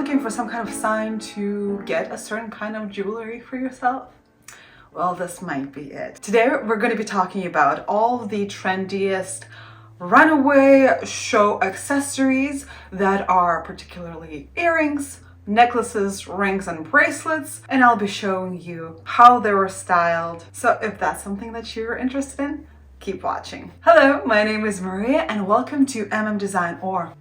looking for some kind of sign to get a certain kind of jewelry for yourself? Well, this might be it. Today, we're going to be talking about all the trendiest runaway show accessories that are particularly earrings, necklaces, rings, and bracelets, and I'll be showing you how they were styled. So if that's something that you're interested in, keep watching. Hello, my name is Maria and welcome to Design or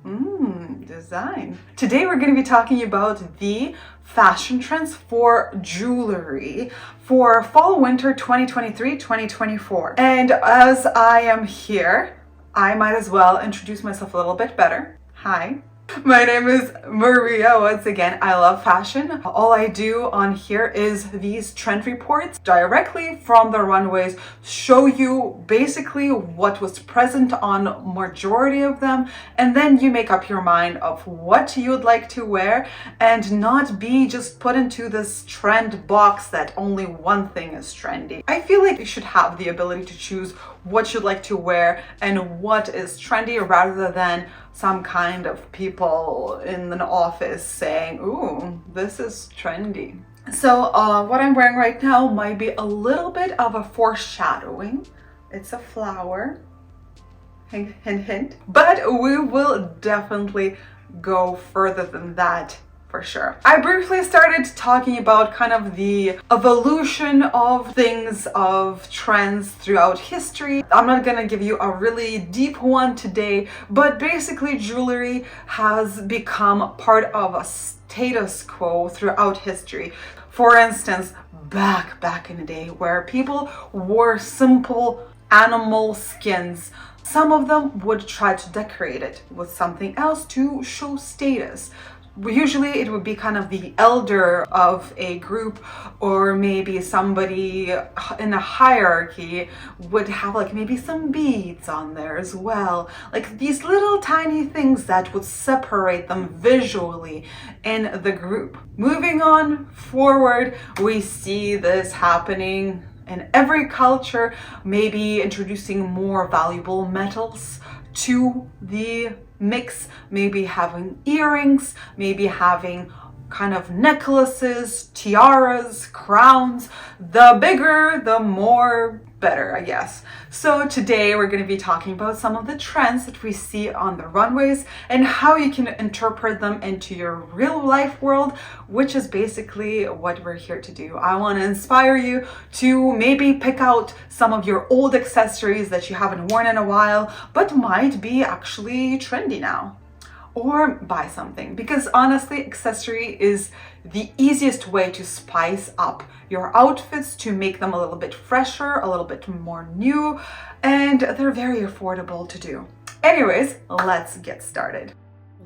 Design. Today we're going to be talking about the fashion trends for jewelry for fall winter 2023-2024. And as I am here, I might as well introduce myself a little bit better. Hi. My name is Maria. Once again, I love fashion. All I do on here is these trend reports directly from the runways, show you basically what was present on majority of them, and then you make up your mind of what you would like to wear and not be just put into this trend box that only one thing is trendy. I feel like you should have the ability to choose what you'd like to wear and what is trendy rather than some kind of people in an office saying, ooh, this is trendy. So what I'm wearing right now might be a little bit of a foreshadowing. It's a flower, hint, hint, hint. But we will definitely go further than that for sure. I briefly started talking about kind of the evolution of things, of trends throughout history. I'm not gonna give you a really deep one today, but basically jewelry has become part of a status quo throughout history. For instance, back in the day where people wore simple animal skins, some of them would try to decorate it with something else to show status. Usually it would be kind of the elder of a group, or maybe somebody in a hierarchy would have like maybe some beads on there as well. Like these little tiny things that would separate them visually in the group. Moving on forward, we see this happening in every culture, maybe introducing more valuable metals to the mix, maybe having earrings, maybe having kind of necklaces, tiaras, crowns. The bigger, the more better, I guess. So today we're going to be talking about some of the trends that we see on the runways and how you can interpret them into your real life world, which is basically what we're here to do. I want to inspire you to maybe pick out some of your old accessories that you haven't worn in a while, but might be actually trendy now. Or buy something, because honestly, accessory is the easiest way to spice up your outfits, to make them a little bit fresher, a little bit more new, and they're very affordable to do. Anyways, let's get started.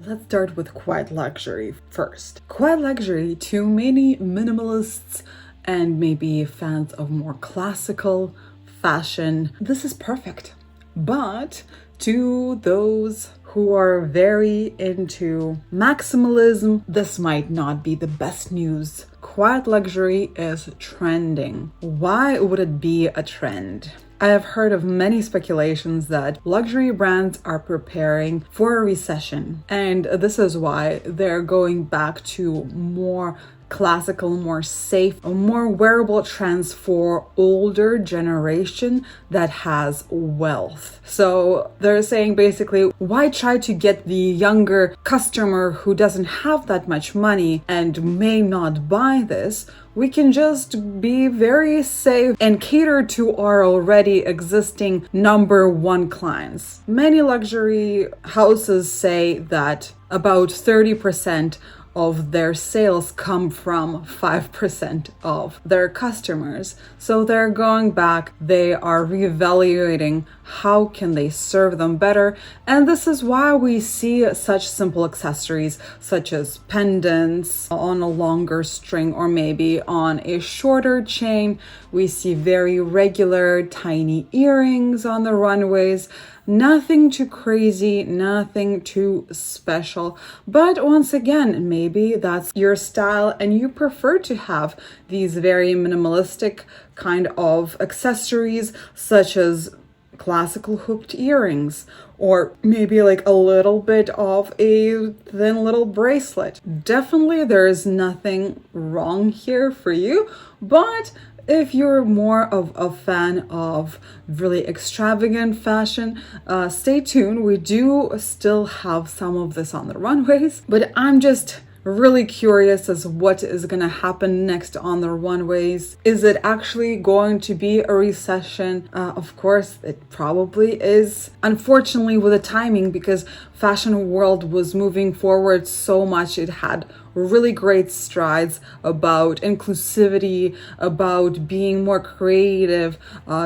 Let's start with quiet luxury first. Quiet luxury, to many minimalists and maybe fans of more classical fashion, this is perfect. But to those who are very into maximalism, this might not be the best news. Quiet luxury is trending. Why would it be a trend? I have heard of many speculations that luxury brands are preparing for a recession, and this is why they're going back to more classical, more safe, more wearable trends for older generation that has wealth. So they're saying basically, why try to get the younger customer who doesn't have that much money and may not buy this? We can just be very safe and cater to our already existing number one clients. Many luxury houses say that about 30% of their sales come from 5% of their customers. So they're going back, they are reevaluating how can they serve them better. And this is why we see such simple accessories such as pendants on a longer string or maybe on a shorter chain. We see very regular tiny earrings on the runways. Nothing too crazy, nothing too special. But once again, maybe that's your style and you prefer to have these very minimalistic kind of accessories, such as classical hooked earrings, or maybe like a little bit of a thin little bracelet. Definitely there is nothing wrong here for you, but if you're more of a fan of really extravagant fashion, stay tuned. We do still have some of this on the runways, but I'm just really curious as what is going to happen next on the runways. Is it actually going to be a recession? Of course, it probably is. Unfortunately, with the timing, because fashion world was moving forward so much, it had really great strides about inclusivity, about being more creative,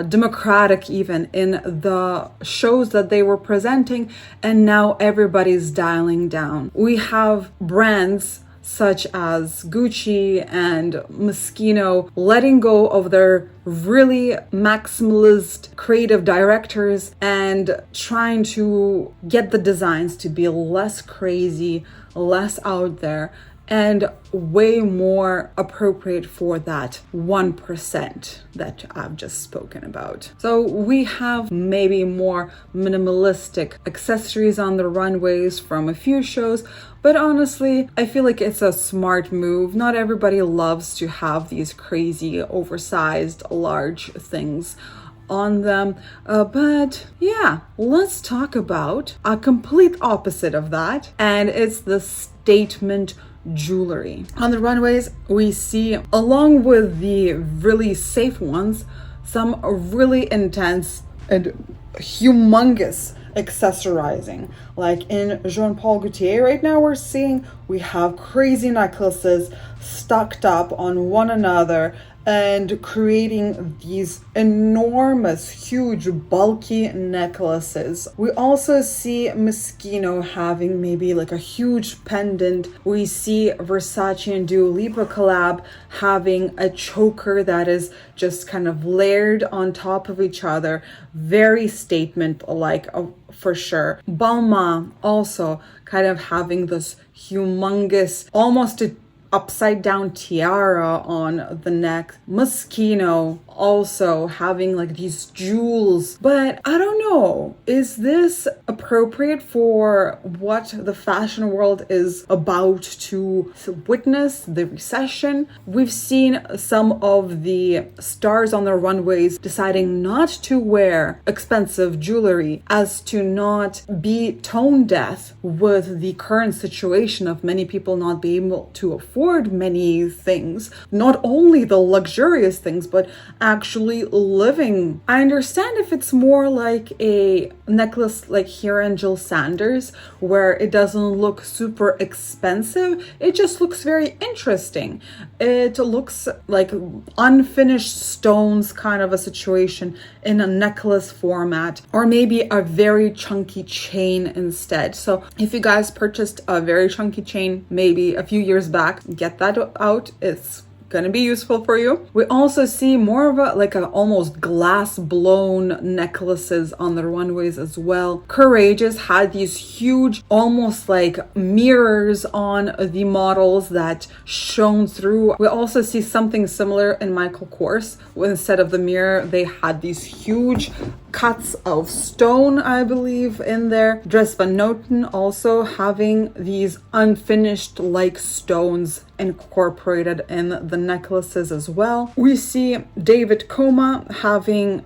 democratic even in the shows that they were presenting, and now everybody's dialing down. We have brands such as Gucci and Moschino letting go of their really maximalist creative directors and trying to get the designs to be less crazy, less out there, and way more appropriate for that 1% that I've just spoken about. So we have maybe more minimalistic accessories on the runways from a few shows, but honestly, I feel like it's a smart move. Not everybody loves to have these crazy, oversized, large things on them. But yeah, let's talk about a complete opposite of that, and it's the statement jewelry. On the runways, we see, along with the really safe ones, some really intense and humongous accessorizing. Like in Jean Paul Gaultier right now, we have crazy necklaces stacked up on one another and creating these enormous, huge, bulky necklaces. We also see Moschino having maybe like a huge pendant. We see Versace and Dua Lipa collab having a choker that is just kind of layered on top of each other. Very statement-like, for sure. Balmain also kind of having this humongous, almost a upside down tiara on the neck. Moschino also having like these jewels. But I don't know, is this appropriate for what the fashion world is about to witness, the recession? We've seen some of the stars on the runways deciding not to wear expensive jewelry as to not be tone deaf with the current situation of many people not being able to afford many things, not only the luxurious things, but actually living. I understand if it's more like a necklace like here in Jill Sanders, where it doesn't look super expensive, it just looks very interesting. It looks like unfinished stones kind of a situation in a necklace format, or maybe a very chunky chain instead. So if you guys purchased a very chunky chain maybe a few years back, get that out. It's gonna be useful for you. We also see more of a almost glass blown necklaces on the runways as well. Courageous had these huge, almost like mirrors on the models that shone through. We also see something similar in Michael Kors. Instead of the mirror, they had these huge cuts of stone, I believe, in there. Dres Van Noten also having these unfinished like stones incorporated in the necklaces as well. We see David Coma having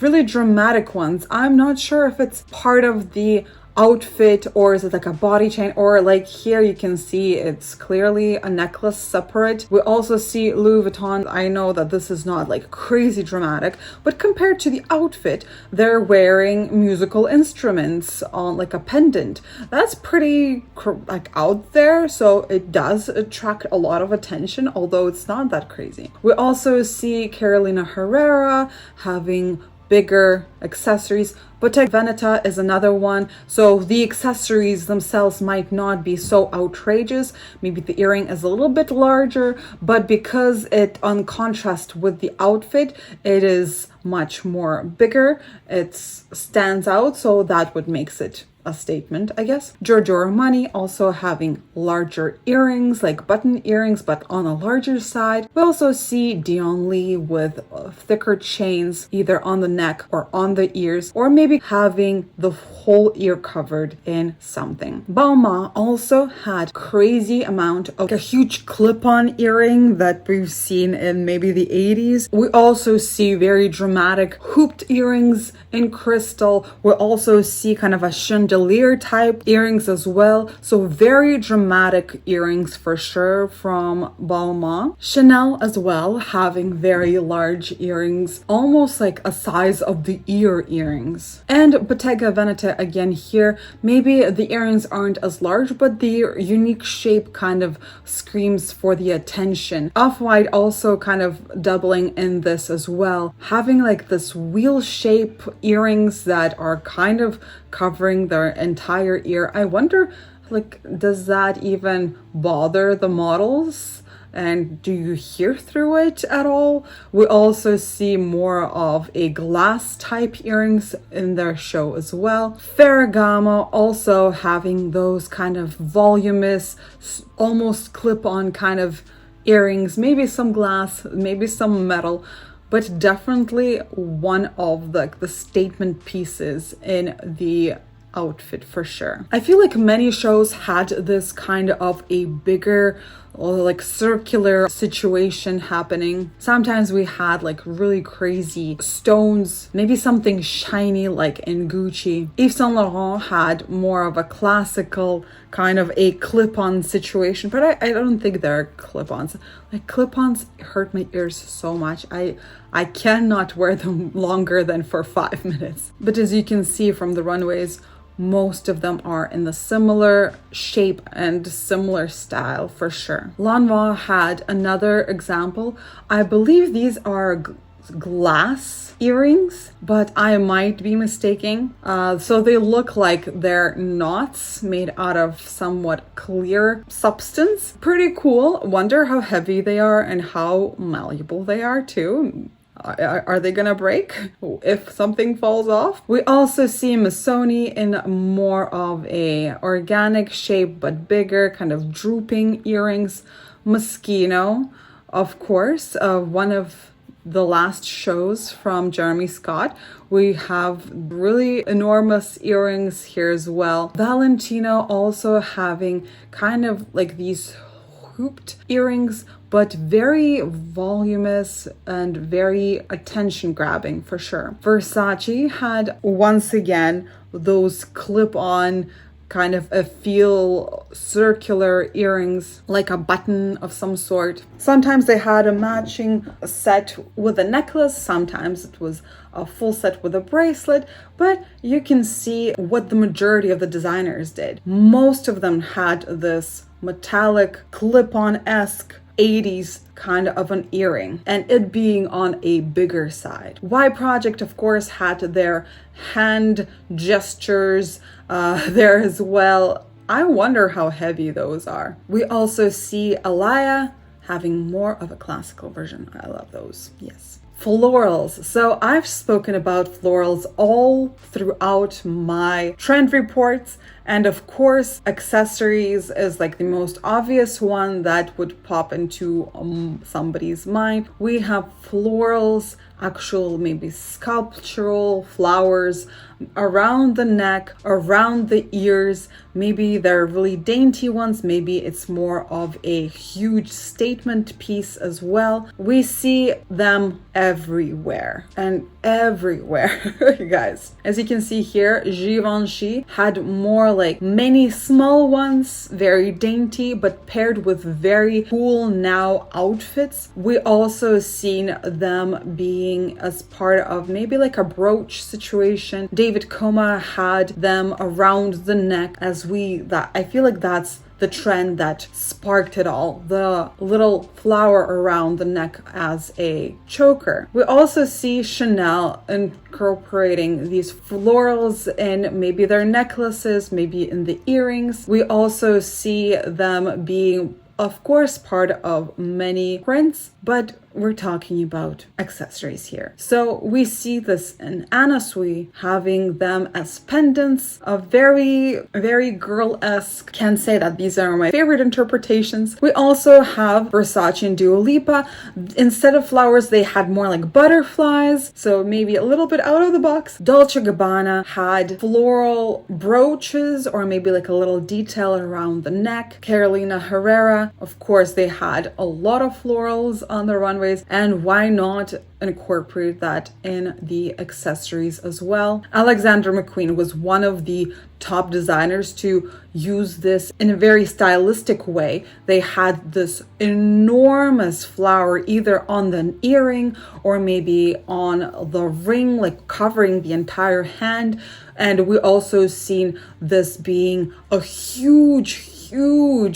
really dramatic ones. I'm not sure if it's part of the outfit or is it like a body chain, or like here you can see it's clearly a necklace separate. We also see Louis Vuitton. I know that this is not like crazy dramatic, but compared to the outfit, they're wearing musical instruments on like a pendant. That's pretty like out there, so it does attract a lot of attention, although it's not that crazy. We also see Carolina Herrera having bigger accessories. Bottega Veneta is another one. So the accessories themselves might not be so outrageous. Maybe the earring is a little bit larger, but because it on contrast with the outfit, it is much more bigger. It stands out, so that what makes it a statement, I guess. Giorgio Armani also having larger earrings, like button earrings, but on a larger side. We also see Dion Lee with thicker chains, either on the neck or on the ears, or maybe having the whole ear covered in something. Balmain also had crazy amount of a huge clip-on earring that we've seen in maybe the 80s. We also see very dramatic hooped earrings in crystal. We also see kind of a chandelier type earrings as well. So very dramatic earrings for sure from Balmain. Chanel as well having very large earrings, almost like a size of the earrings. And Bottega Veneta again here, maybe the earrings aren't as large, but the unique shape kind of screams for the attention. Off-White also kind of doubling in this as well, having like this wheel shape earrings that are kind of covering their entire ear. I wonder, like, does that even bother the models? And do you hear through it at all? We also see more of a glass type earrings in their show as well. Ferragamo also having those kind of voluminous, almost clip-on kind of earrings, maybe some glass, maybe some metal, but definitely one of the statement pieces in the outfit for sure. I feel like many shows had this kind of a bigger like circular situation happening. Sometimes we had like really crazy stones, maybe something shiny like in Gucci. Yves Saint Laurent had more of a classical kind of a clip-on situation, but I don't think they're clip-ons. Like clip-ons hurt my ears so much. I cannot wear them longer than for 5 minutes. But as you can see from the runways, most of them are in the similar shape and similar style for sure. Lanvin had another example. I believe these are glass earrings, but I might be mistaken. So they look like they're knots made out of somewhat clear substance. Pretty cool. Wonder how heavy they are and how malleable they are too. Are they gonna break if something falls off? We also see Missoni in more of a organic shape but bigger, kind of drooping earrings. Moschino, of course, one of the last shows from Jeremy Scott. We have really enormous earrings here as well. Valentino also having kind of like these hooped earrings, but very voluminous and very attention grabbing for sure. Versace had once again those clip-on kind of a feel circular earrings, like a button of some sort. Sometimes they had a matching set with a necklace, sometimes it was a full set with a bracelet, but you can see what the majority of the designers did. Most of them had this metallic clip-on-esque 80s kind of an earring, and it being on a bigger side. Y Project, of course, had their hand gestures there as well. I wonder how heavy those are. We also see Alaya having more of a classical version. I love those, yes. Florals. So I've spoken about florals all throughout my trend reports. And of course, accessories is like the most obvious one that would pop into somebody's mind. We have florals, actual maybe sculptural flowers around the neck, around the ears. Maybe they're really dainty ones. Maybe it's more of a huge statement piece as well. We see them everywhere and everywhere, you guys. As you can see here, Givenchy had more like many small ones, very dainty, but paired with very cool now outfits. We also seen them being as part of maybe like a brooch situation. David Coma had them around the neck I feel like that's the trend that sparked it all, the little flower around the neck as a choker. We also see Chanel incorporating these florals in maybe their necklaces, maybe in the earrings. We also see them being, of course, part of many prints, but we're talking about accessories here. So we see this in Anna Sui, having them as pendants, a very, very girl-esque. Can't say that these are my favorite interpretations. We also have Versace and Dua Lipa. Instead of flowers, they had more like butterflies, so maybe a little bit out of the box. Dolce & Gabbana had floral brooches or maybe like a little detail around the neck. Carolina Herrera, of course, they had a lot of florals on the runways, and why not incorporate that in the accessories as well. Alexander McQueen was one of the top designers to use this in a very stylistic way. They had this enormous flower either on the earring or maybe on the ring, like covering the entire hand. And we also seen this being a huge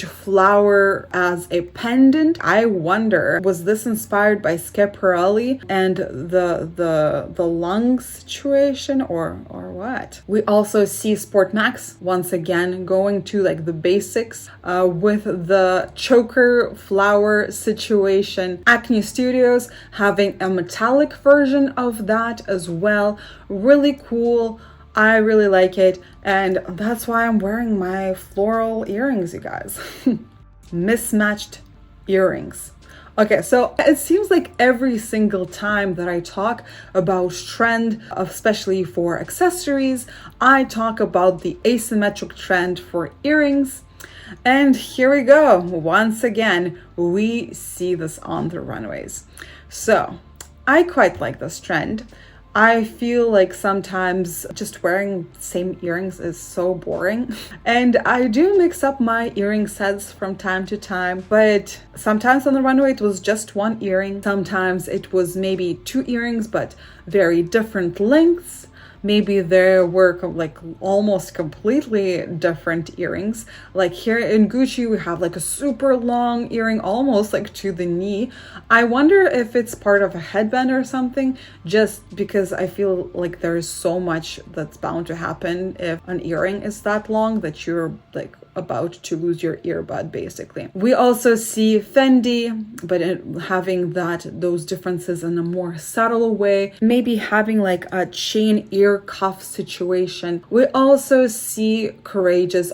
flower as a pendant. I wonder, was this inspired by Schiaparelli and the lung situation or what? We also see Sport Max once again going to like the basics with the choker flower situation. Acne Studios having a metallic version of that as well. Really cool. I really like it, and that's why I'm wearing my floral earrings, you guys. Mismatched earrings. Okay, so it seems like every single time that I talk about trend, especially for accessories, I talk about the asymmetric trend for earrings. And here we go. Once again, we see this on the runways. So I quite like this trend. I feel like sometimes just wearing the same earrings is so boring. And I do mix up my earring sets from time to time, but sometimes on the runway it was just one earring. Sometimes it was maybe two earrings, but very different lengths. Maybe there were like almost completely different earrings. Like here in Gucci, we have like a super long earring, almost like to the knee. I wonder if it's part of a headband or something, just because I feel like there's so much that's bound to happen if an earring is that long that you're like about to lose your earbud, basically. We also see Fendi, but having those differences in a more subtle way, maybe having like a chain ear cuff situation. We also see Courageous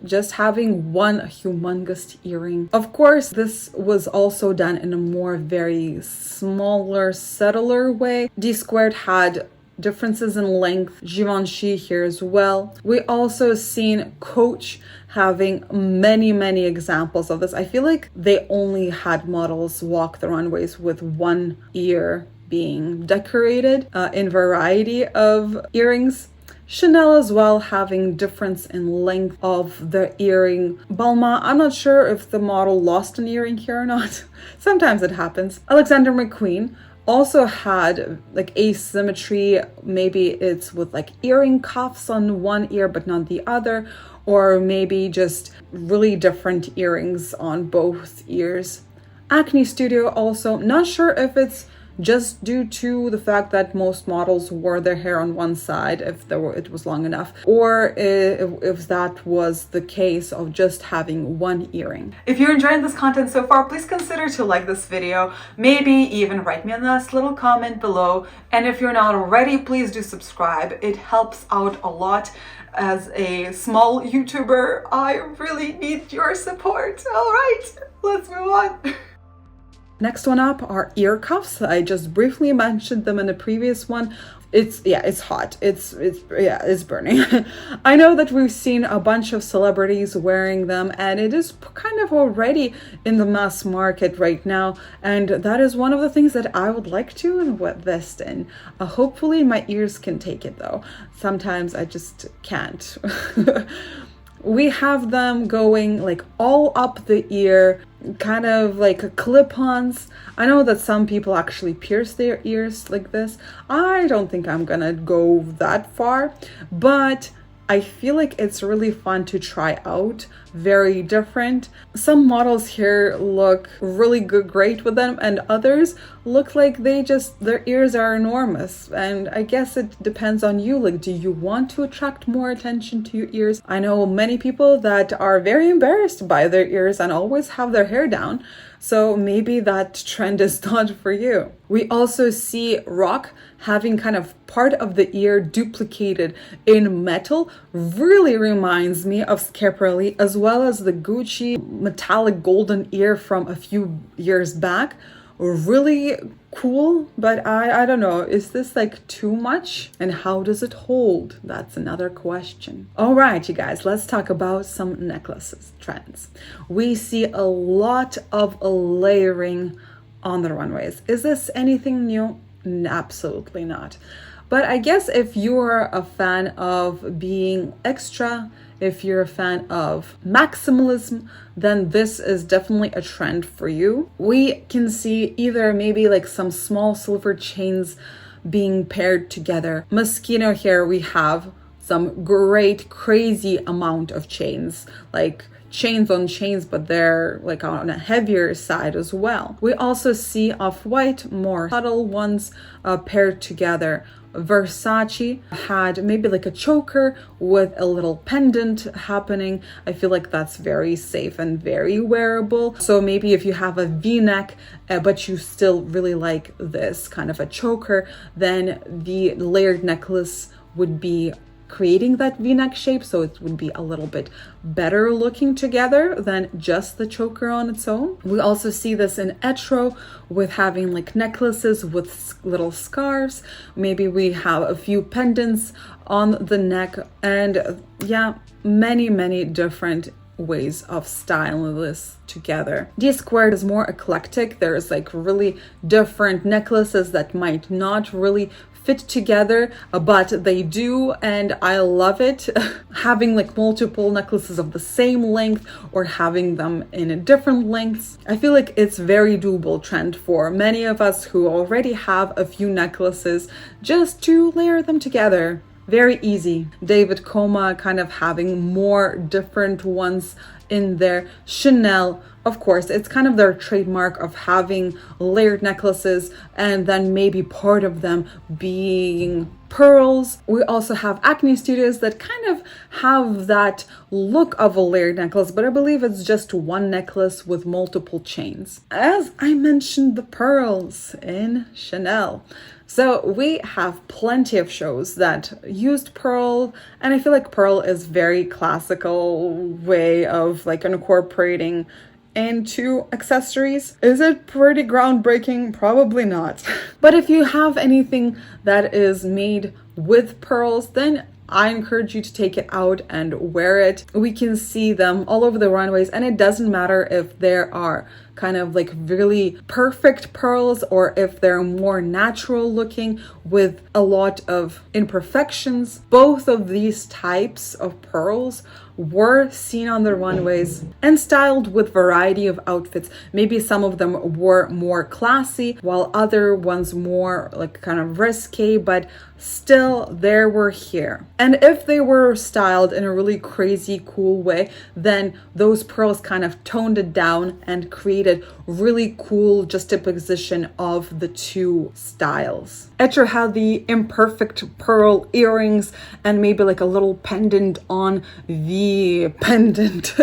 just having one humongous earring. Of course, this was also done in a more very smaller, subtler way. D Squared had differences in length. Givenchy here as well. We also seen Coach having many examples of this. I feel like they only had models walk the runways with one ear being decorated in variety of earrings. Chanel as well having difference in length of the earring. Balmain, I'm not sure if the model lost an earring here or not. Sometimes it happens. Alexander McQueen also had like asymmetry. Maybe it's with like earring cuffs on one ear but not the other, or maybe just really different earrings on both ears. Acne Studio also, not sure if it's just due to the fact that most models wore their hair on one side if it was long enough, or if that was the case of just having one earring. If you're enjoying this content so far, please consider to like this video, maybe even write me a nice little comment below, and if you're not already, please do subscribe. It helps out a lot. As a small YouTuber, I really need your support. All right, let's move on. Next one up are ear cuffs. I just briefly mentioned them in the previous one. It's hot. It's burning. I know that we've seen a bunch of celebrities wearing them, and it is kind of already in the mass market right now. And that is one of the things that I would like to invest in. Hopefully my ears can take it though. Sometimes I just can't. We have them going like all up the ear, kind of like clip-ons. I know that some people actually pierce their ears like this. I don't think I'm gonna go that far, but I feel like it's really fun to try out very different. Some models here look really good, great with them, and others look like their ears are enormous. And I guess it depends on you. Like, do you want to attract more attention to your ears? I know many people that are very embarrassed by their ears and always have their hair down. So maybe that trend is not for you. We also see rock having kind of part of the ear duplicated in metal. Really reminds me of Schiaparelli, as well as the Gucci metallic golden ear from a few years back. Really cool, but I don't know, is this like too much? And how does it hold? That's another question. All right, you guys, let's talk about some necklaces trends. We see a lot of layering on the runways. Is this anything new? Absolutely not. But I guess if you're a fan of being extra, if you're a fan of maximalism, then this is definitely a trend for you. We can see either maybe like some small silver chains being paired together. Moschino here, we have some great, crazy amount of chains, like chains on chains, but they're like on a heavier side as well. We also see off-white, more subtle ones paired together. Versace had maybe like a choker with a little pendant happening. I feel like that's very safe and very wearable. So maybe if you have a V-neck, but you still really like this kind of a choker, then the layered necklace would be creating that V-neck shape, so it would be a little bit better looking together than just the choker on its own. We also see this in etro with having like necklaces with little scarves. Maybe we have a few pendants on the neck, and yeah, many different ways of styling this together. D squared is more eclectic. There's like really different necklaces that might not really fit together, but they do, and I love it. Having like multiple necklaces of the same length or having them in different lengths, I feel like it's very doable trend for many of us who already have a few necklaces, just to layer them together. Very easy. David Coma kind of having more different ones in there. Chanel, of course, it's kind of their trademark of having layered necklaces and then maybe part of them being pearls. We also have Acne Studios that kind of have that look of a layered necklace, but I believe it's just one necklace with multiple chains. As I mentioned, the pearls in Chanel. So we have plenty of shows that used pearl, and I feel like pearl is very classical way of like incorporating into accessories. Is it pretty groundbreaking? Probably not. But if you have anything that is made with pearls, then I encourage you to take it out and wear it. We can see them all over the runways, and it doesn't matter if there are kind of like really perfect pearls or if they're more natural looking with a lot of imperfections. Both of these types of pearls were seen on the runways and styled with variety of outfits. Maybe some of them were more classy while other ones more like kind of risque, but still they were here. And if they were styled in a really crazy cool way, then those pearls kind of toned it down and created really cool juxtaposition of the two styles. Etcher had the imperfect pearl earrings and maybe like a little pendant on the pendant.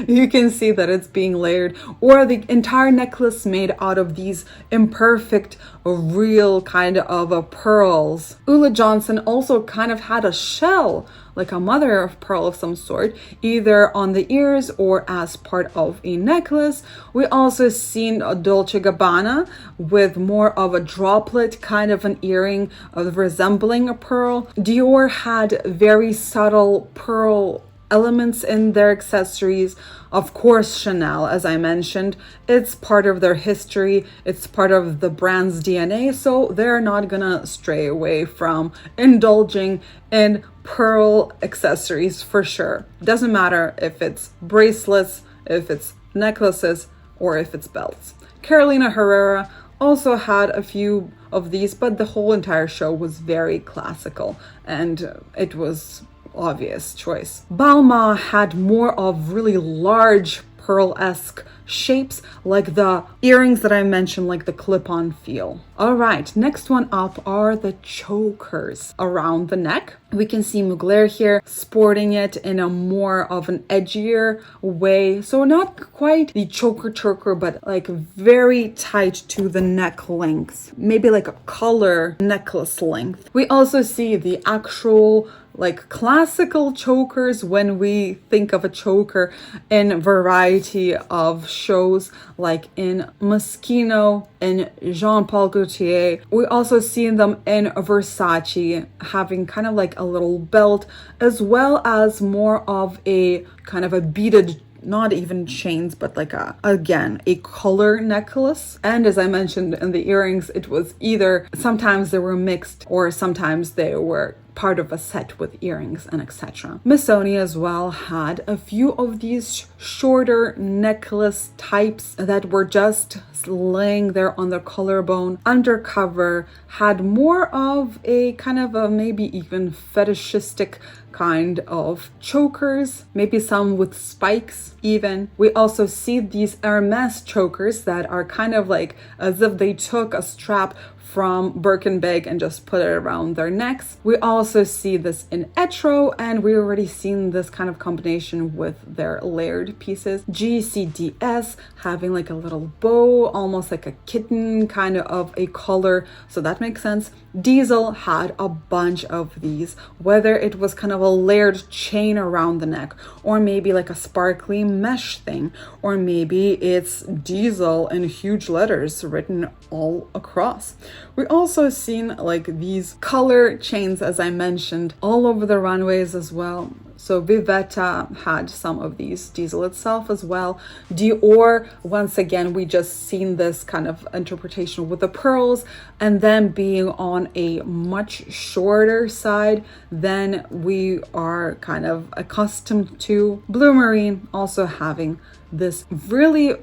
You can see that it's being layered, or the entire necklace made out of these imperfect real kind of pearls. Ula Johnson also kind of had a shell, like a mother of pearl of some sort, either on the ears or as part of a necklace. We also seen Dolce Gabbana with more of a droplet kind of an earring resembling a pearl. Dior had very subtle pearl elements in their accessories. Of course, Chanel, as I mentioned, it's part of their history, it's part of the brand's DNA, so they're not gonna stray away from indulging in pearl accessories for sure. Doesn't matter if it's bracelets, if it's necklaces, or if it's belts. Carolina Herrera also had a few of these, but the whole entire show was very classical, and it was obvious choice. Balmain had more of really large pearl-esque shapes, like the earrings that I mentioned, like the clip-on feel. All right, next one up are the chokers around the neck. We can see Mugler here sporting it in a more of an edgier way. So not quite the choker, but like very tight to the neck length, maybe like a collar necklace length. We also see the actual like classical chokers when we think of a choker in a variety of shows, like in Moschino and Jean-Paul Gaultier. We also see them in Versace, having kind of like a little belt, as well as more of a kind of a beaded, not even chains, but like again, a collar necklace. And as I mentioned in the earrings, it was either sometimes they were mixed or sometimes they were part of a set with earrings and etc. Missoni as well had a few of these shorter necklace types that were just laying there on the collarbone, undercover, had more of a kind of a maybe even fetishistic kind of chokers, maybe some with spikes even. We also see these Hermes chokers that are kind of like as if they took a strap from Birkenbag and just put it around their necks. We also see this in Etro, and we already seen this kind of combination with their layered pieces. GCDS having like a little bow, almost like a kitten kind of a collar, so that makes sense. Diesel had a bunch of these, whether it was kind of a layered chain around the neck, or maybe like a sparkly mesh thing, or maybe it's Diesel in huge letters written all across. We also seen like these color chains, as I mentioned, all over the runways as well. So Vivetta had some of these, Diesel itself as well. Dior, once again, we just seen this kind of interpretation with the pearls, and then being on a much shorter side than we are kind of accustomed to. Blue Marine also having this really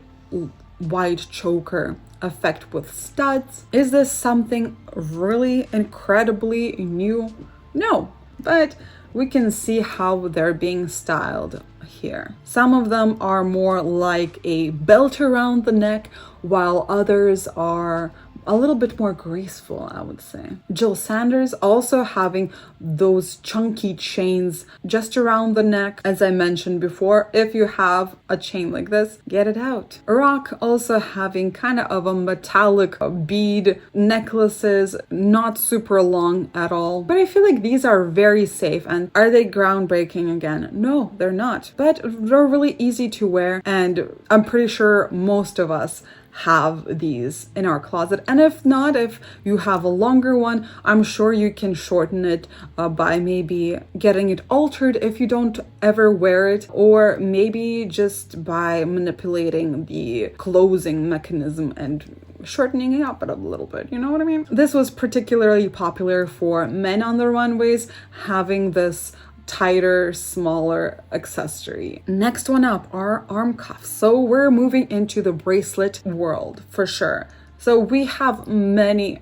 wide choker effect with studs. Is this something really incredibly new? No, but we can see how they're being styled here. Some of them are more like a belt around the neck, while others are a little bit more graceful, I would say. Jill Sanders also having those chunky chains just around the neck. As I mentioned before, if you have a chain like this, get it out. Rock also having kind of a metallic bead necklaces, not super long at all. But I feel like these are very safe. And are they groundbreaking again? No, they're not. But they're really easy to wear. And I'm pretty sure most of us have these in our closet, and if not, if you have a longer one, I'm sure you can shorten it by maybe getting it altered if you don't ever wear it, or maybe just by manipulating the closing mechanism and shortening it up a little bit, you know what I mean? This was particularly popular for men on the runways, having this tighter, smaller accessory. Next one up are arm cuffs. So we're moving into the bracelet world for sure. So we have many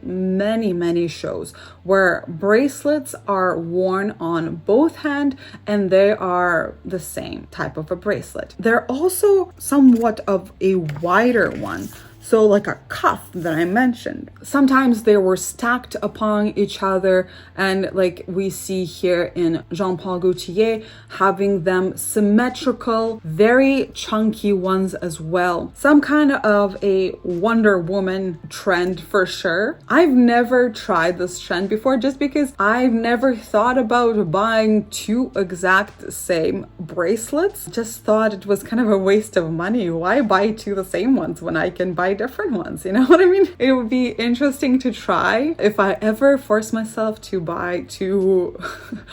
shows where bracelets are worn on both hand, and they are the same type of a bracelet. They're also somewhat of a wider one. So like a cuff that I mentioned. Sometimes they were stacked upon each other, and like we see here in Jean-Paul Gaultier, having them symmetrical, very chunky ones as well. Some kind of a Wonder Woman trend for sure. I've never tried this trend before just because I've never thought about buying two exact same bracelets. Just thought it was kind of a waste of money. Why buy two the same ones when I can buy different ones? You know what I mean? It would be interesting to try if I ever force myself to buy two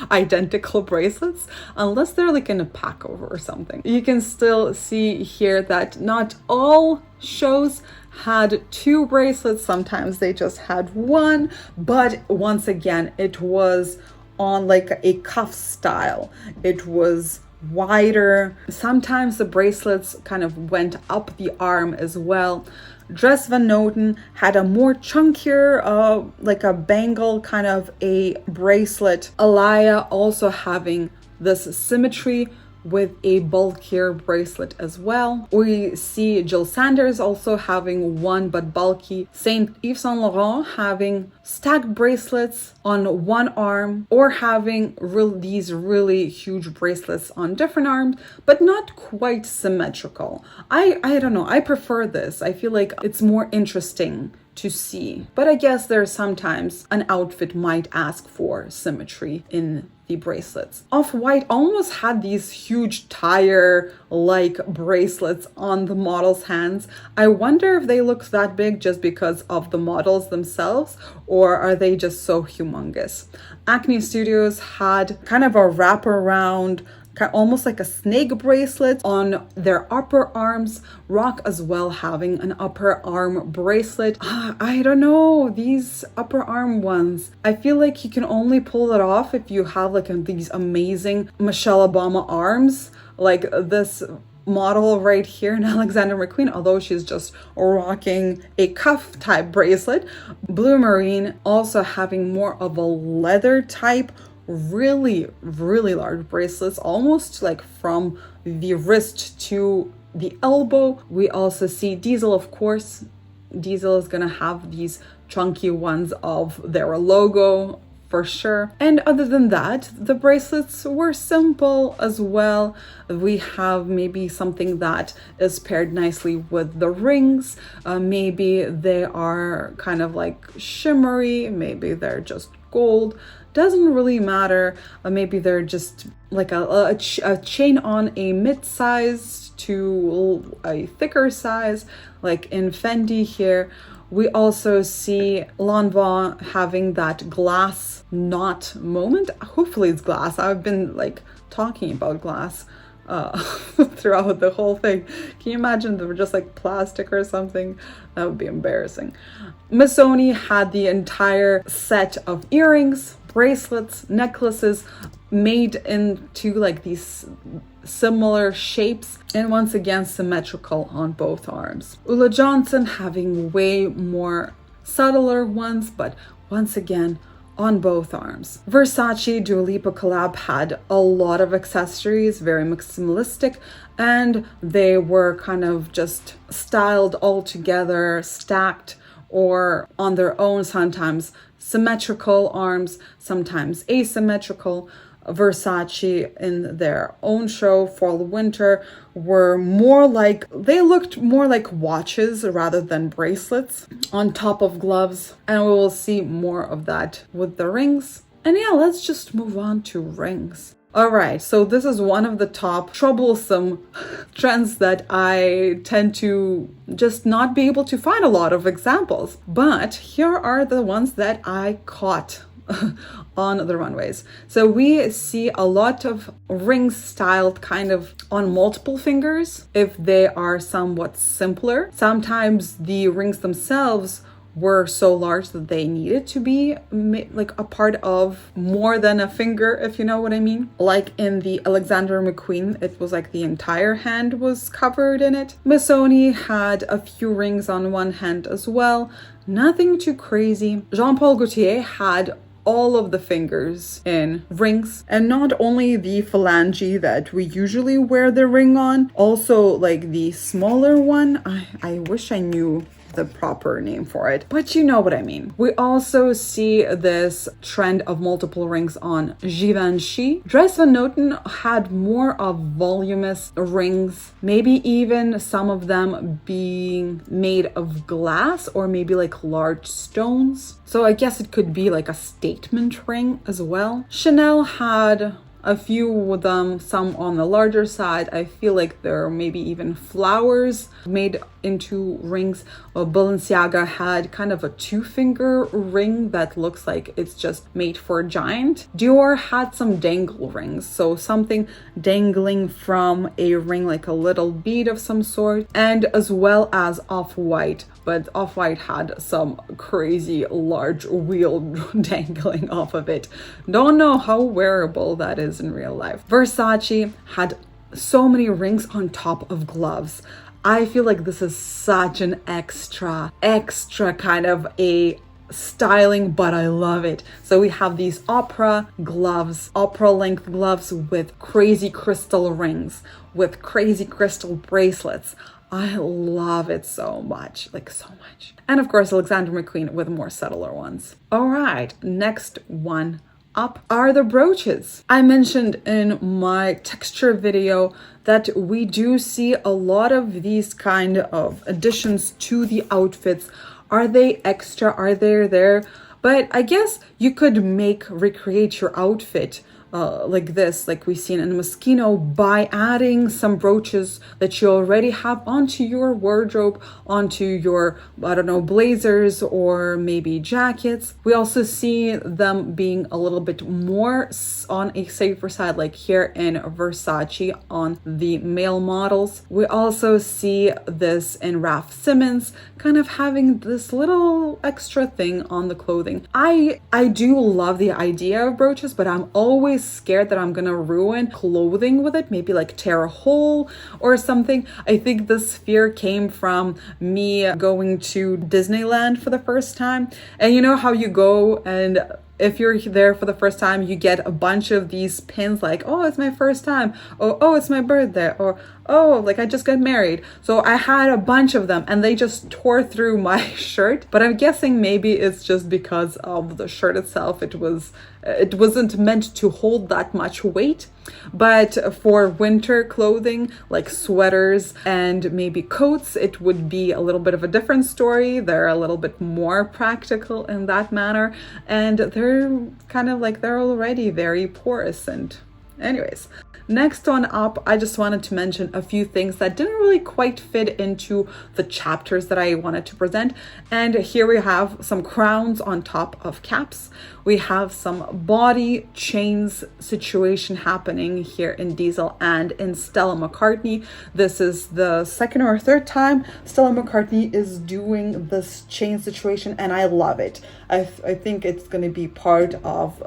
identical bracelets, unless they're like in a pack over or something. You can still see here that not all shows had two bracelets. Sometimes they just had one, but once again, it was on like a cuff style. It was wider. Sometimes the bracelets kind of went up the arm as well. Dress Van Noten had a more chunkier, like a bangle kind of a bracelet. Alaya also having this symmetry with a bulkier bracelet as well. We see Jill Sanders also having one but bulky, Saint Yves Saint Laurent having stacked bracelets on one arm, or having these really huge bracelets on different arms, but not quite symmetrical. I don't know, I prefer this. I feel like it's more interesting to see, but I guess there's sometimes an outfit might ask for symmetry in the bracelets. Off-White almost had these huge tire-like bracelets on the model's hands. I wonder if they look that big just because of the models themselves, or are they just so humongous? Acne Studios had kind of a wraparound, almost like a snake bracelet on their upper arms. Rock as well having an upper arm bracelet. I don't know, these upper arm ones, I feel like you can only pull it off if you have like these amazing Michelle Obama arms, like this model right here in Alexander McQueen, although she's just rocking a cuff type bracelet. Blue Marine also having more of a leather type, really large bracelets, almost like from the wrist to the elbow. We also see Diesel, of course. Diesel is gonna have these chunky ones of their logo for sure. And other than that, the bracelets were simple as well. We have maybe something that is paired nicely with the rings. Maybe they are kind of like shimmery, maybe they're just gold. Doesn't really matter. Maybe they're just like a chain on a mid-size to a thicker size, like in Fendi here. We also see Lanvin having that glass knot moment. Hopefully it's glass. I've been like talking about glass throughout the whole thing. Can you imagine if they were just like plastic or something? That would be embarrassing. Missoni had the entire set of earrings, bracelets, necklaces made into like these similar shapes, and once again symmetrical on both arms. Ulla Johnson having way more subtler ones, but once again on both arms. Versace Dua Lipa collab had a lot of accessories, very maximalistic, and they were kind of just styled all together, stacked, or on their own, sometimes symmetrical arms, sometimes asymmetrical. Versace in their own show, Fall Winter, were more like, they looked more like watches rather than bracelets on top of gloves. And we will see more of that with the rings. And yeah, let's just move on to rings. All right, so this is one of the top troublesome trends that I tend to just not be able to find a lot of examples. But here are the ones that I caught on the runways. So we see a lot of rings styled kind of on multiple fingers if they are somewhat simpler. Sometimes the rings themselves were so large that they needed to be like a part of more than a finger, if you know what I mean. Like in the Alexander McQueen, it was like the entire hand was covered in it. Missoni had a few rings on one hand as well. Nothing too crazy. Jean Paul Gaultier had all of the fingers in rings, and not only the phalange that we usually wear the ring on, also like the smaller one. I wish I knew the proper name for it, but you know what I mean. We also see this trend of multiple rings on Givenchy. Dries Van Noten had more of voluminous rings, maybe even some of them being made of glass or maybe like large stones. So I guess it could be like a statement ring as well. Chanel had a few of them, some on the larger side. I feel like there are maybe even flowers made into rings. Balenciaga had kind of a 2-finger ring that looks like it's just made for a giant. Dior had some dangle rings, so something dangling from a ring, like a little bead of some sort, and as well as Off-White. But Off-White had some crazy large wheel dangling off of it. Don't know how wearable that is in real life. Versace had so many rings on top of gloves. I feel like this is such an extra kind of a styling, but I love it. So we have these opera gloves, opera length gloves with crazy crystal rings, with crazy crystal bracelets. I love it so much, like so much. And of course, Alexander McQueen with more subtler ones. All right, next one up are the brooches. I mentioned in my texture video that we do see a lot of these kind of additions to the outfits. Are they extra? Are they there? But I guess you could recreate your outfit like this, like we've seen in Moschino, by adding some brooches that you already have onto your wardrobe, onto your, I don't know, blazers or maybe jackets. We also see them being a little bit more on a safer side, like here in Versace on the male models. We also see this in Raf Simons, kind of having this little extra thing on the clothing. I do love the idea of brooches, but I'm always scared that I'm gonna ruin clothing with it, maybe like tear a hole or something. I think this fear came from me going to Disneyland for the first time. And you know how you go and if you're there for the first time, you get a bunch of these pins like, oh, it's my first time, or oh, it's my birthday, or oh, like I just got married. So I had a bunch of them and they just tore through my shirt. But I'm guessing maybe it's just because of the shirt itself. It wasn't meant to hold that much weight. But for winter clothing like sweaters and maybe coats, it would be a little bit of a different story. They're a little bit more practical in that manner, and they're kind of like, they're already very porous. And anyways, next on up, I just wanted to mention a few things that didn't really quite fit into the chapters that I wanted to present. And here we have some crowns on top of caps. We have some body chains situation happening here in Diesel and in Stella McCartney. This is the second or third time Stella McCartney is doing this chain situation, and I love it. I think it's going to be part of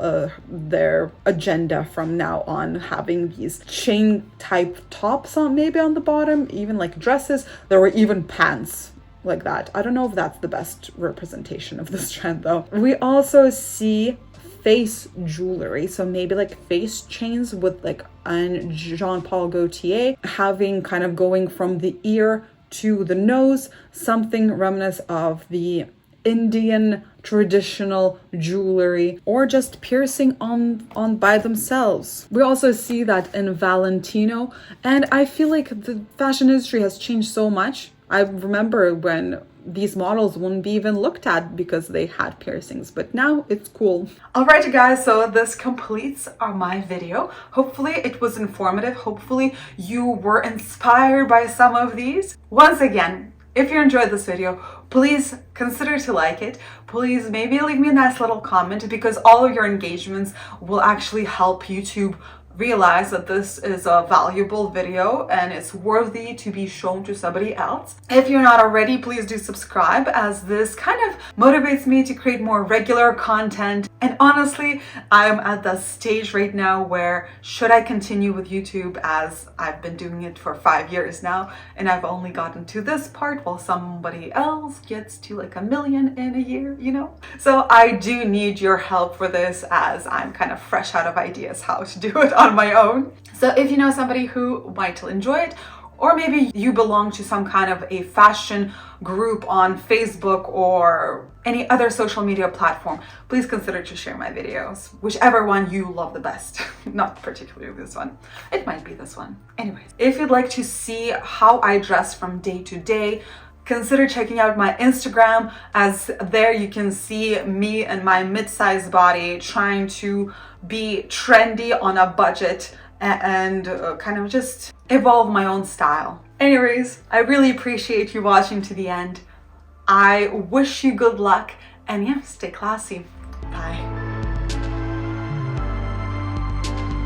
their agenda from now on, having these chain type tops on, maybe on the bottom, even like dresses. There were even pants like that. I don't know if that's the best representation of this trend though. We also see face jewelry, so maybe like face chains with like an Jean Paul Gaultier, having kind of going from the ear to the nose, something reminiscent of the Indian traditional jewelry, or just piercing on by themselves. We also see that in Valentino, and I feel like the fashion industry has changed so much. I remember when these models wouldn't be even looked at because they had piercings, but now it's cool. Alright you guys, so this completes my video. Hopefully it was informative. Hopefully you were inspired by some of these. Once again, if you enjoyed this video, please consider to like it. Please maybe leave me a nice little comment, because all of your engagements will actually help YouTube realize that this is a valuable video and it's worthy to be shown to somebody else. If you're not already, please do subscribe, as this kind of motivates me to create more regular content. And honestly, I'm at the stage right now where, should I continue with YouTube, as I've been doing it for 5 years now and I've only gotten to this part while somebody else gets to like 1 million in a year, you know? So I do need your help for this, as I'm kind of fresh out of ideas how to do it on my own. So if you know somebody who might enjoy it, or maybe you belong to some kind of a fashion group on Facebook or any other social media platform, please consider to share my videos, whichever one you love the best. Not particularly this one. It might be this one. Anyways, if you'd like to see how I dress from day to day, consider checking out my Instagram, as there you can see me and my mid-sized body trying to be trendy on a budget and kind of just evolve my own style. Anyways, I really appreciate you watching to the end. I wish you good luck, and yeah, stay classy. Bye.